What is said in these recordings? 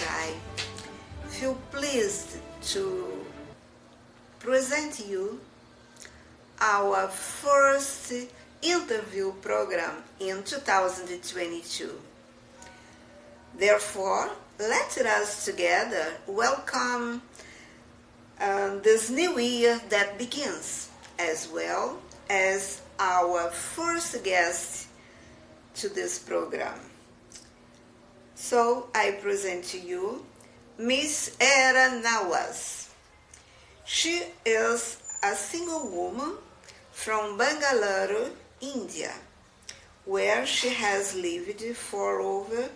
I feel pleased to present you our first interview program in 2022. Therefore, let us together welcome this new year that begins, as well as our first guest to this program. So I present to you Miss Heera Nawaz. She is a single woman from Bangalore, India, where she has lived for over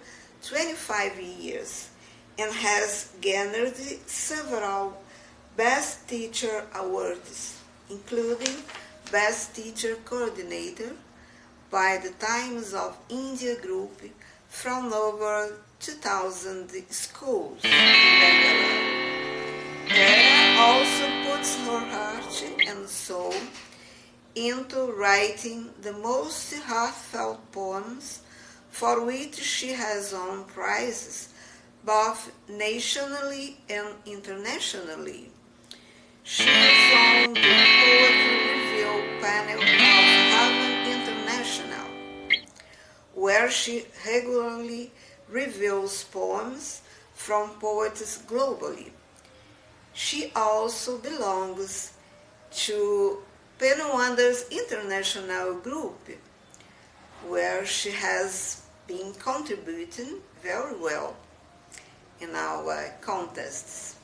25 years and has garnered several Best Teacher Awards, including Best Teacher Coordinator by the Times of India group from over 2,000 schools in Bangalore. Heera also puts her heart and soul into writing the most heartfelt poems, for which she has won prizes both nationally and internationally. She is on the Poetry Review panel of Heaven International, where she regularly reviews poems from poets globally. She also belongs to Pen Wonders International Group, where she has been contributing very well in our contests.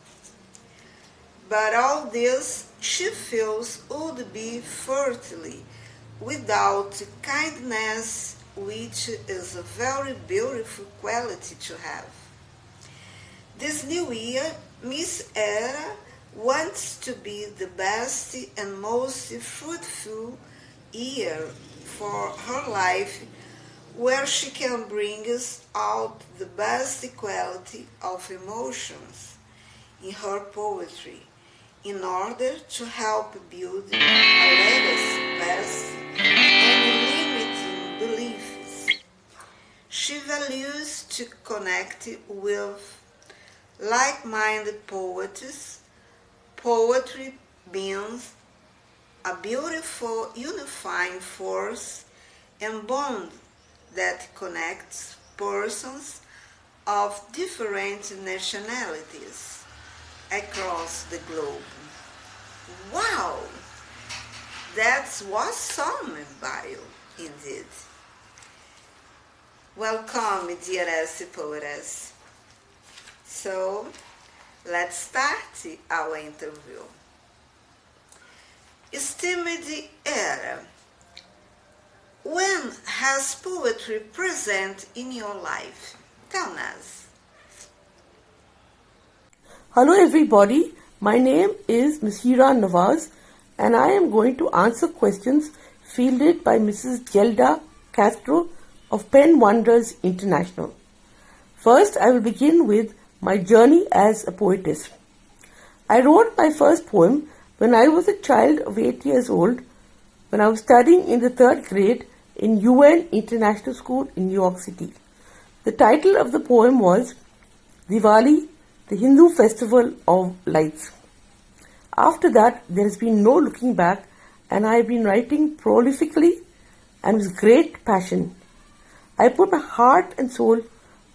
But all this she feels would be fertile without kindness, which is a very beautiful quality to have. This new year, Miss Heera wants to be the best and most fruitful year for her life, where she can bring out the best quality of emotions in her poetry, in order to help build a legacy past any limiting beliefs. She values to connect with like-minded poets, poetry being a beautiful unifying force and bond that connects persons of different nationalities across the globe. Wow! That's awesome bio, indeed. Welcome, dearest poetess. So, let's start our interview. Esteemed Heera, when has poetry present in your life? Tell us. Hello everybody, my name is Ms. Heera Nawaz and I am going to answer questions fielded by Mrs. Gelda Castro of Pen Wonders International. First, I will begin with my journey as a poetess. I wrote my first poem when I was a child of 8 years old, when I was studying in the 3rd grade in UN International School in New York City. The title of the poem was Diwali, the Hindu Festival of Lights. After that, there has been no looking back, and I have been writing prolifically and with great passion. I put my heart and soul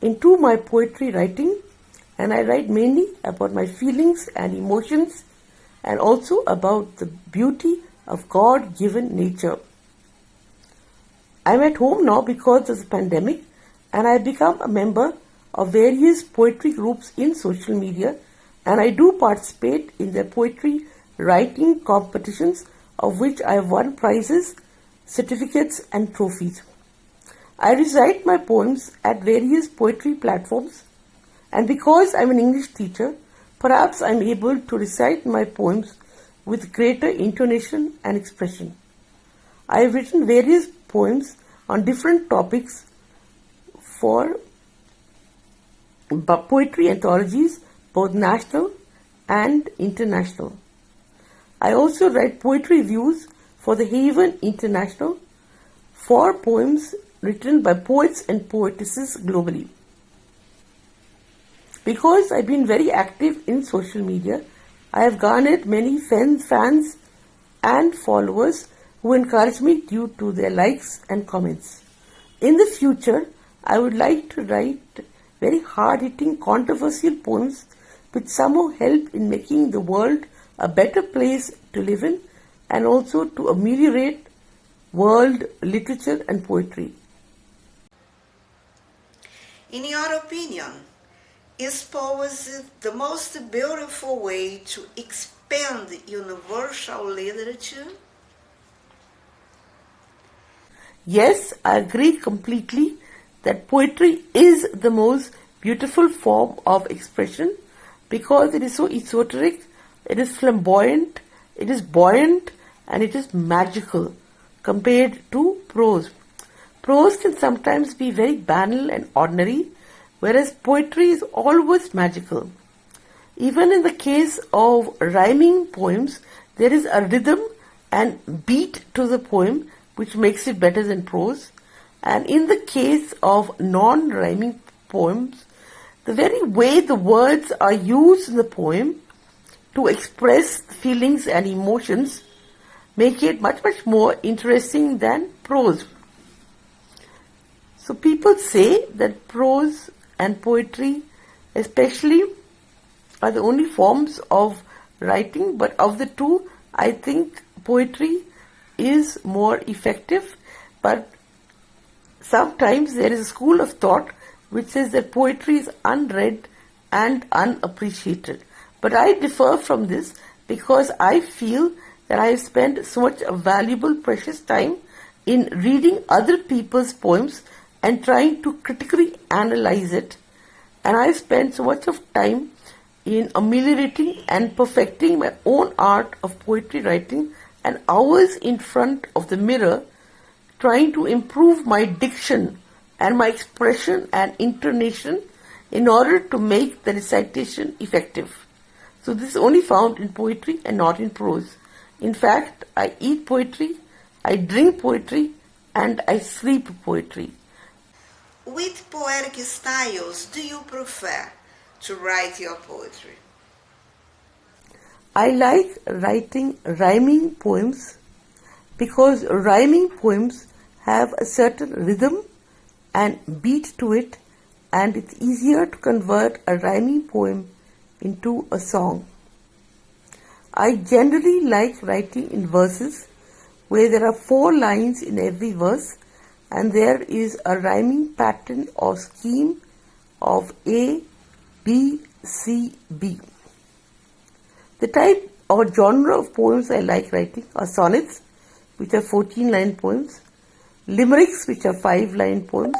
into my poetry writing, and I write mainly about my feelings and emotions, and also about the beauty of God-given nature. I'm at home now because of the pandemic, and I have become a member of various poetry groups in social media, and I do participate in their poetry writing competitions, of which I have won prizes, certificates and trophies. I recite my poems at various poetry platforms, and because I'm an English teacher, perhaps I'm able to recite my poems with greater intonation and expression. I have written various poems on different topics for poetry anthologies, both national and international. I also write poetry reviews for the Haven International for poems written by poets and poetesses globally. Because I've been very active in social media, I have garnered many fans and followers who encourage me due to their likes and comments. In the future, I would like to write very hard-hitting, controversial poems which somehow help in making the world a better place to live in and also to ameliorate world literature and poetry. In your opinion, is poesy the most beautiful way to expand universal literature? Yes, I agree completely that poetry is the most beautiful form of expression because it is so esoteric, it is flamboyant, it is buoyant, and it is magical compared to prose. Prose can sometimes be very banal and ordinary, whereas poetry is always magical. Even in the case of rhyming poems, there is a rhythm and beat to the poem which makes it better than prose. And in the case of non-rhyming poems, the very way the words are used in the poem to express feelings and emotions make it much more interesting than prose. So people say that prose and poetry especially are the only forms of writing, but of the two, I think poetry is more effective, but sometimes there is a school of thought which says that poetry is unread and unappreciated. But I differ from this because I feel that I have spent so much valuable, precious time in reading other people's poems and trying to critically analyze it. And I have spent so much of time in ameliorating and perfecting my own art of poetry writing and hours in front of the mirror trying to improve my diction and my expression and intonation in order to make the recitation effective. So this is only found in poetry and not in prose. In fact, I eat poetry, I drink poetry, and I sleep poetry. Which poetic styles do you prefer to write your poetry? I like writing rhyming poems because rhyming poems have a certain rhythm and beat to it, and it's easier to convert a rhyming poem into a song. I generally like writing in verses where there are 4 lines in every verse and there is a rhyming pattern or scheme of A, B, C, B. The type or genre of poems I like writing are sonnets, which are 14-line poems, limericks, which are 5-line poems,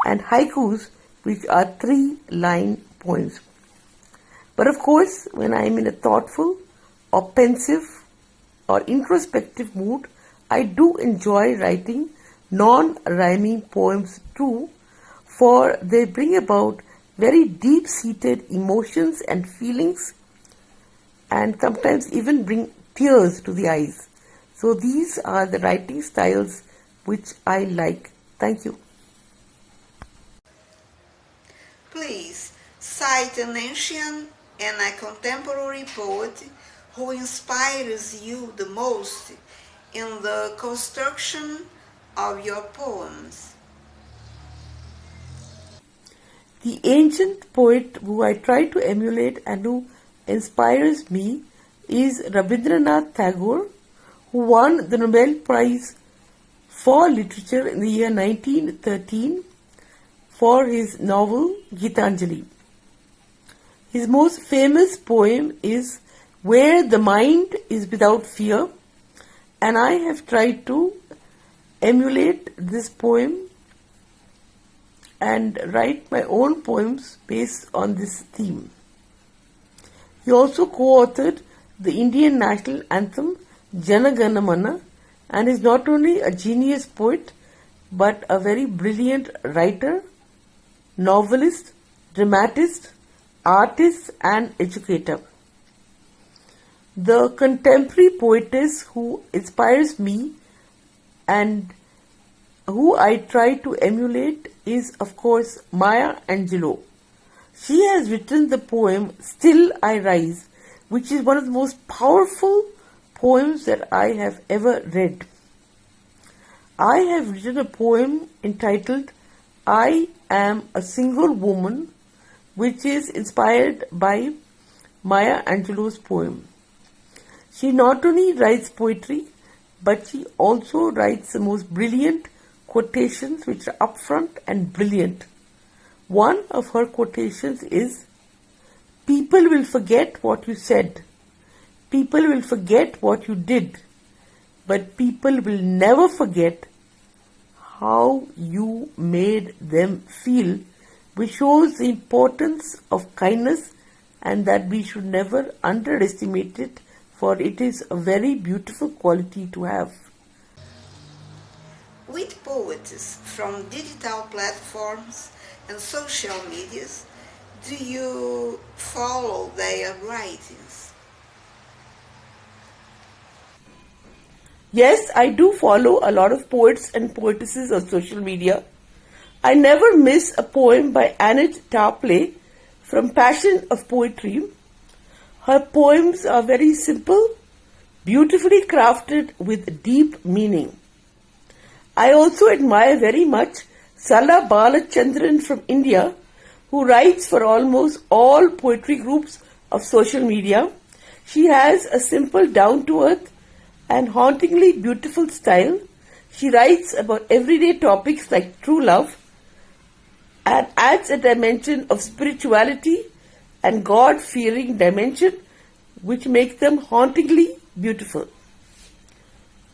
and haikus, which are 3-line poems. But of course, when I am in a thoughtful or pensive or introspective mood, I do enjoy writing non-rhyming poems too, for they bring about very deep-seated emotions and feelings and sometimes even bring tears to the eyes. So these are the writing styles which I like. Thank you. Please cite an ancient and a contemporary poet who inspires you the most in the construction of your poems. The ancient poet who I try to emulate and who inspires me is Rabindranath Tagore, who won the Nobel Prize for Literature in the year 1913 for his novel Gitanjali. His most famous poem is Where the Mind is Without Fear, and I have tried to emulate this poem and write my own poems based on this theme. He also co-authored the Indian national anthem Jana Gana Mana and is not only a genius poet but a very brilliant writer, novelist, dramatist, artist and educator. The contemporary poetess who inspires me and who I try to emulate is of course Maya Angelou. She has written the poem Still I Rise, which is one of the most powerful poems that I have ever read. I have written a poem entitled I Am a Single Woman, which is inspired by Maya Angelou's poem. She not only writes poetry, but she also writes the most brilliant quotations which are upfront and brilliant. One of her quotations is, "People will forget what you said. People will forget what you did. But people will never forget how you made them feel," which shows the importance of kindness and that we should never underestimate it, for it is a very beautiful quality to have. With poets from digital platforms and social medias, do you follow their writings? Yes, I do follow a lot of poets and poetesses on social media. I never miss a poem by Annette Tarpley from Passion of Poetry. Her poems are very simple, beautifully crafted with deep meaning. I also admire very much Sala Balachandran from India, who writes for almost all poetry groups of social media. She has a simple, down-to-earth and hauntingly beautiful style. She writes about everyday topics like true love and adds a dimension of spirituality and God-fearing dimension which makes them hauntingly beautiful.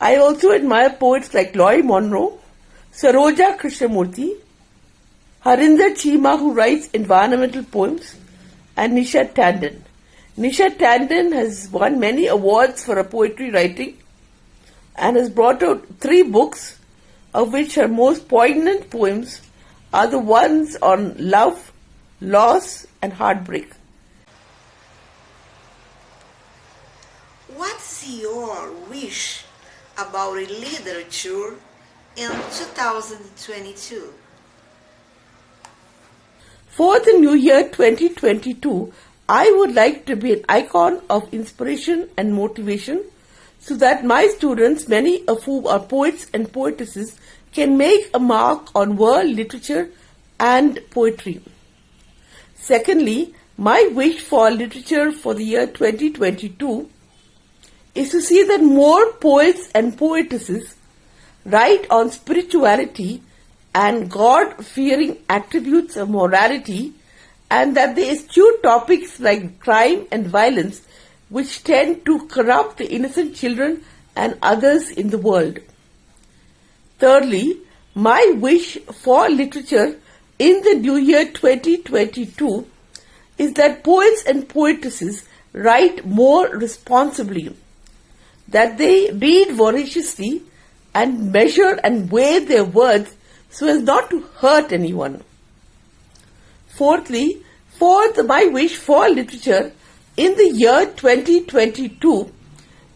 I also admire poets like Loy Monroe, Saroja Krishnamurti, Harinder Chima, who writes environmental poems, and Nisha Tandon. Nisha Tandon has won many awards for her poetry writing and has brought out 3 books, of which her most poignant poems are the ones on love, loss, and heartbreak. What's your wish about literature in 2022? For the new year 2022, I would like to be an icon of inspiration and motivation so that my students, many of whom are poets and poetesses, can make a mark on world literature and poetry. Secondly, my wish for literature for the year 2022 is to see that more poets and poetesses write on spirituality and God-fearing attributes of morality, and that they eschew topics like crime and violence which tend to corrupt the innocent children and others in the world. Thirdly, my wish for literature in the new year 2022 is that poets and poetesses write more responsibly, that they read voraciously and measure and weigh their words so as not to hurt anyone. Fourthly, my wish for literature in the year 2022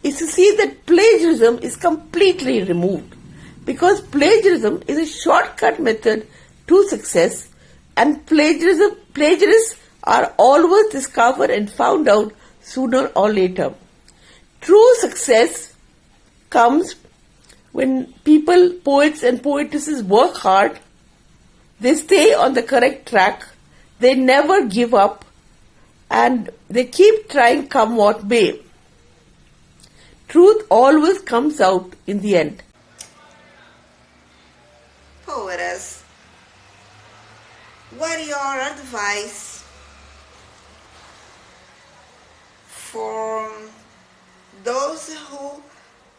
is to see that plagiarism is completely removed, because plagiarism is a shortcut method to success, and plagiarists are always discovered and found out sooner or later. True success comes when people, poets and poetesses, work hard, they stay on the correct track, they never give up, and they keep trying come what may. Truth always comes out in the end. Poetess, what your advice for those who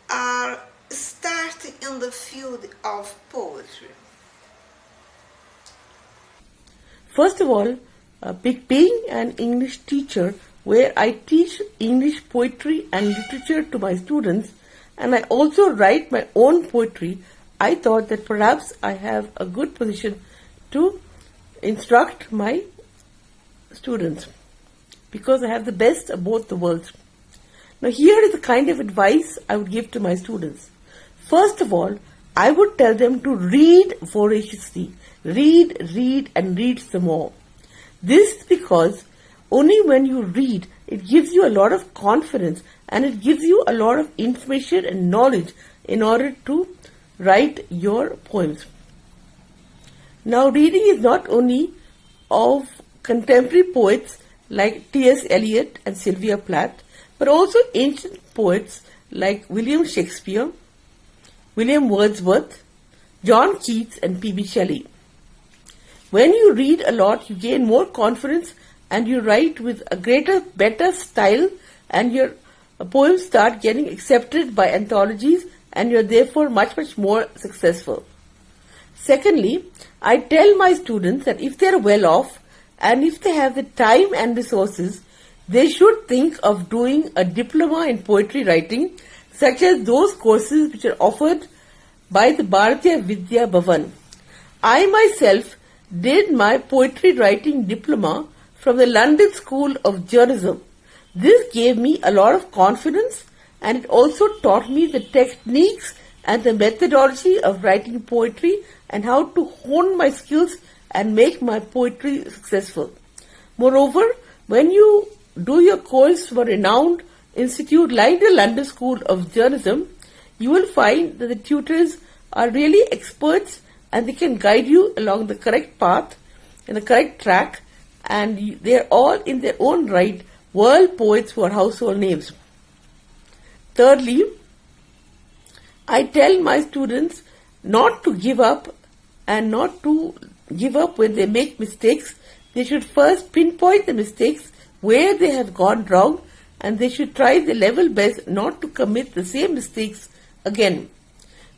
are starting in the field of poetry? First of all, being an English teacher where I teach English poetry and literature to my students, and I also write my own poetry, I thought that perhaps I have a good position to instruct my students, because I have the best of both the worlds. Now here is the kind of advice I would give to my students. First of all, I would tell them to read voraciously. Read and read some more. This is because only when you read, it gives you a lot of confidence and it gives you a lot of information and knowledge in order to write your poems. Now, reading is not only of contemporary poets like T.S. Eliot and Sylvia Plath, but also ancient poets like William Shakespeare, William Wordsworth, John Keats and P.B. Shelley. When you read a lot, you gain more confidence and you write with a better style, and your poems start getting accepted by anthologies and you're therefore much more successful. Secondly, I tell my students that if they're well off and if they have the time and resources, they should think of doing a diploma in poetry writing, such as those courses which are offered by the Bharatiya Vidya Bhavan. I myself did my poetry writing diploma from the London School of Journalism. This gave me a lot of confidence, and it also taught me the techniques and the methodology of writing poetry and how to hone my skills and make my poetry successful. Moreover, when you do your course from a renowned institute like the London School of Journalism, you will find that the tutors are really experts and they can guide you along the correct path and the correct track, and they are all in their own right world poets who are household names. Thirdly, I tell my students not to give up and not to give up when they make mistakes. They should first pinpoint the mistakes where they have gone wrong, and they should try their level best not to commit the same mistakes again.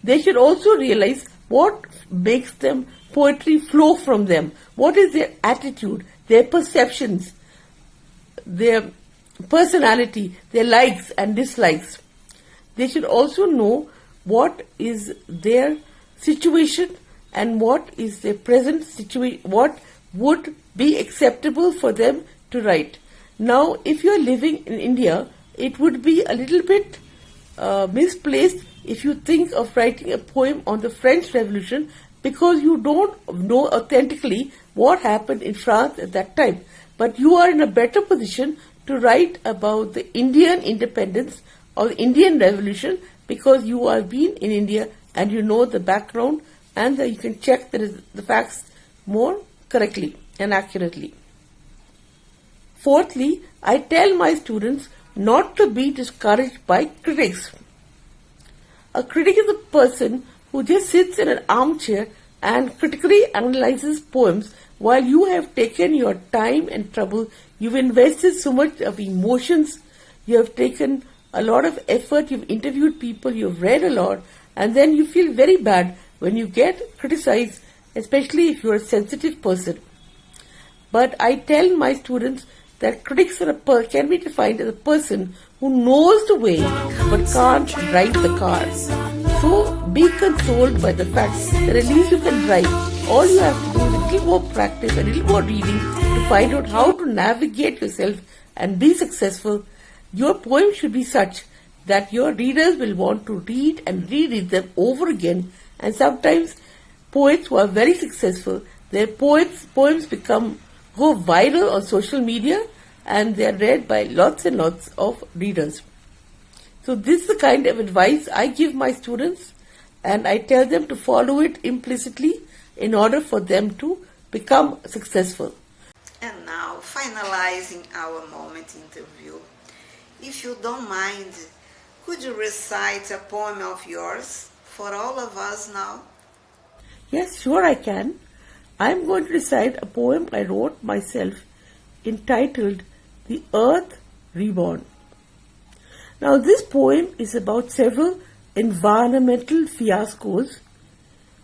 They should also realize what makes them poetry flow from them. What is their attitude, their perceptions, their personality, their likes and dislikes. They should also know what is their situation and what is their present situation, what would be acceptable for them to write. Now, if you are living in India, it would be a little bit misplaced if you think of writing a poem on the French Revolution, because you don't know authentically what happened in France at that time. But you are in a better position to write about the Indian independence or the Indian Revolution, because you have been in India and you know the background, and you can check the facts more correctly and accurately. Fourthly, I tell my students not to be discouraged by critics. A critic is a person who just sits in an armchair and critically analyzes poems while you have taken your time and trouble. You've invested so much of emotions, you have taken a lot of effort, you've interviewed people, you've read a lot, and then you feel very bad when you get criticized, especially if you're a sensitive person. But I tell my students that critics can be defined as a person who knows the way but can't drive the car. So be consoled by the fact that at least you can drive. All you have to do is a little more practice, a little more reading to find out how to navigate yourself and be successful. Your poems should be such that your readers will want to read and reread them over again. And sometimes poets who are very successful, their poems go viral on social media and they are read by lots and lots of readers. So this is the kind of advice I give my students, and I tell them to follow it implicitly in order for them to become successful. And now, finalizing our moment interview, if you don't mind, could you recite a poem of yours for all of us now? Yes, sure I can. I'm going to recite a poem I wrote myself entitled The Earth Reborn. Now this poem is about several environmental fiascos,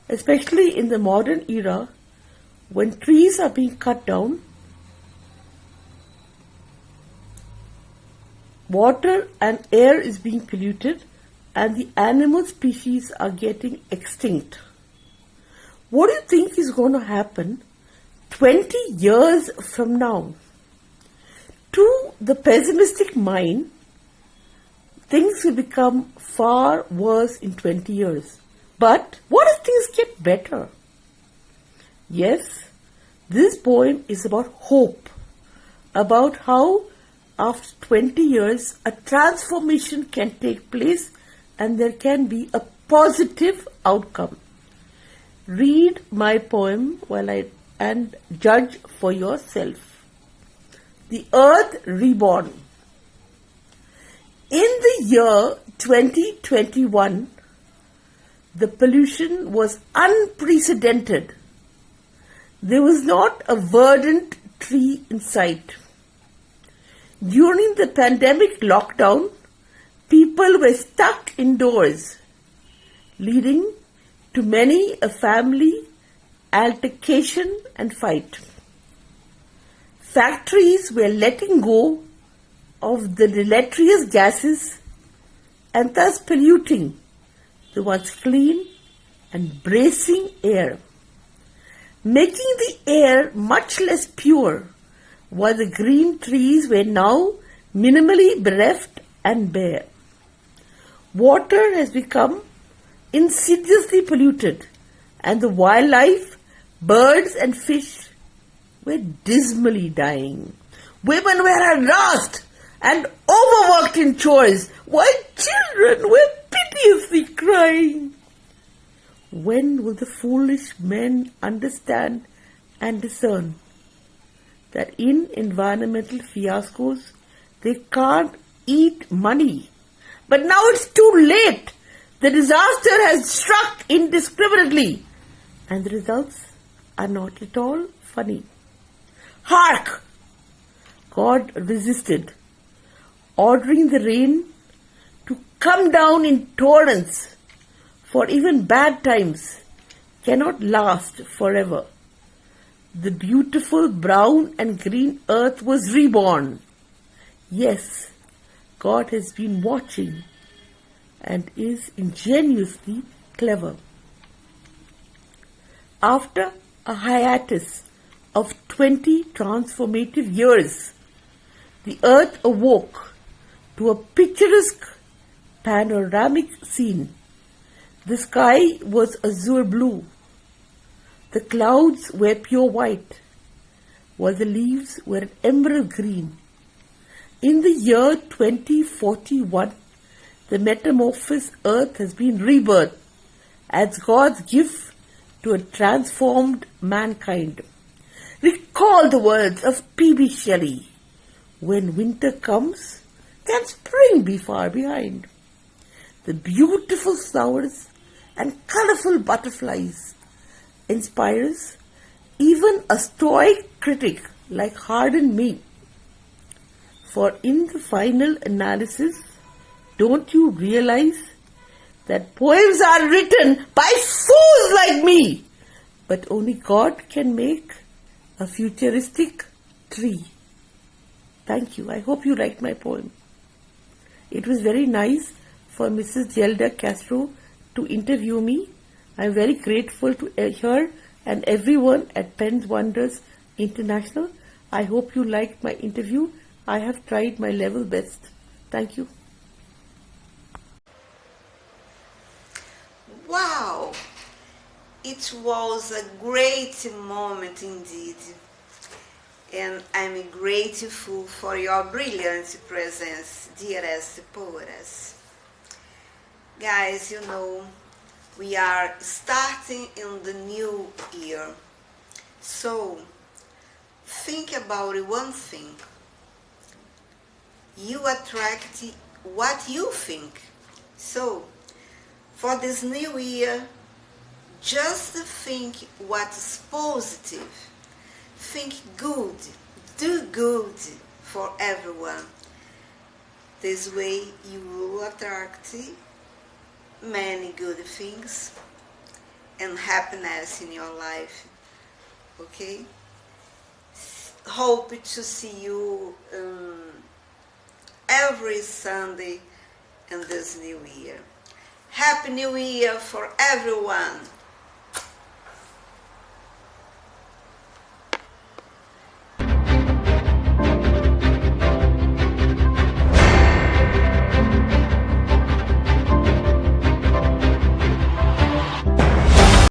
especially in the modern era when trees are being cut down, water and air is being polluted, and the animal species are getting extinct. What do you think is going to happen 20 years from now? To the pessimistic mind, things will become far worse in 20 years. But what if things get better? Yes, This poem is about hope, about how after 20 years a transformation can take place and there can be a positive outcome. Read my poem and judge for yourself. The Earth Reborn. In the year 2021, the pollution was unprecedented. There was not a verdant tree in sight. During the pandemic lockdown, people were stuck indoors, leading to many a family altercation and fight. Factories were letting go of the deleterious gases and thus polluting the once clean and bracing air, making the air much less pure, while the green trees were now minimally bereft and bare. Water has become insidiously polluted, and the wildlife, birds and fish were dismally dying. Women were harassed and overworked in chores, while children were piteously crying. When will the foolish men understand and discern that in environmental fiascos they can't eat money? But now it's too late. The disaster has struck indiscriminately, and the results are not at all funny. Hark! God resisted, ordering the rain to come down in torrents, for even bad times cannot last forever. The beautiful brown and green earth was reborn. Yes, God has been watching and is ingeniously clever. After a hiatus of 20 transformative years, the earth awoke to a picturesque panoramic scene. The sky was azure blue. The clouds were pure white, while the leaves were an emerald green. In the year 2041, the metamorphosed earth has been rebirthed as God's gift to a transformed mankind. Recall the words of P.B. Shelley, "When winter comes, can spring be far behind?" The beautiful flowers and colorful butterflies inspires even a stoic critic like hardened me. For in the final analysis, don't you realize that poems are written by fools like me, but only God can make a futuristic tree. Thank you. I hope you liked my poem. It was very nice for Mrs. Gelda Castro to interview me. I'm very grateful to her and everyone at Penn's Wonders International. I hope you liked my interview. I have tried my level best. Thank you. Wow! It was a great moment indeed. And I'm grateful for your brilliant presence, dearest poetess. Guys, you know, we are starting in the new year. So, think about one thing. You attract what you think. So, for this new year, just think what is positive. Think good. Do good for everyone. This way you will attract many good things and happiness in your life. Okay? Hope to see you every Sunday in this new year. Happy New Year for everyone!